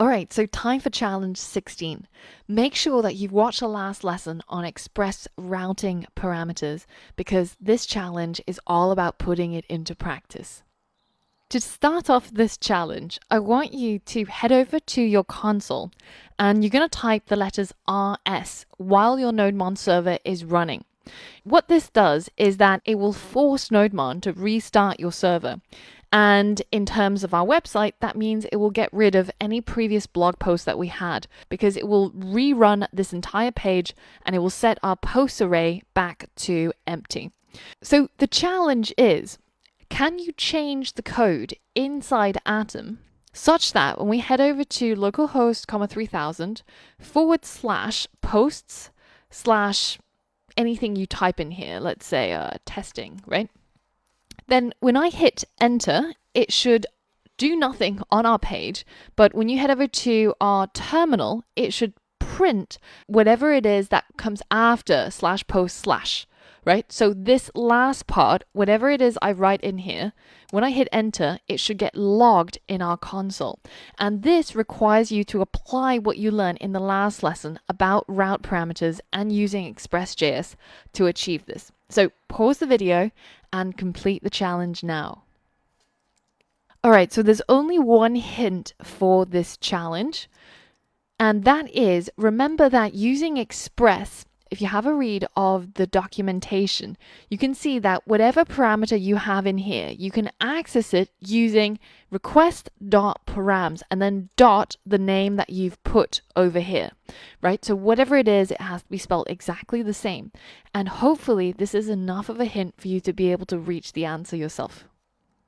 All right, so time for challenge 16. Make sure that you've watched the last lesson on express routing parameters because this challenge is all about putting it into practice. To start off this challenge, I want you to head over to your console and you're going to type the letters RS while your NodeMon server is running. What this does is that it will force NodeMon to restart your server. And in terms of our website, that means it will get rid of any previous blog posts that we had because it will rerun this entire page and it will set our post array back to empty. So the challenge is, can you change the code inside Atom such that when we head over to localhost, 3000 / posts / anything you type in here, let's say testing, right? Then when I hit enter, it should do nothing on our page, but when you head over to our terminal, it should print whatever it is that comes after /post/, right? So this last part, whatever it is I write in here, when I hit enter, it should get logged in our console. And this requires you to apply what you learned in the last lesson about route parameters and using Express.js to achieve this. So pause the video and complete the challenge now. All right, so there's only one hint for this challenge, and that is, remember that using Express, if you have a read of the documentation, you can see that whatever parameter you have in here, you can access it using request.params and then dot the name that you've put over here, right? So whatever it is, it has to be spelled exactly the same. And hopefully this is enough of a hint for you to be able to reach the answer yourself.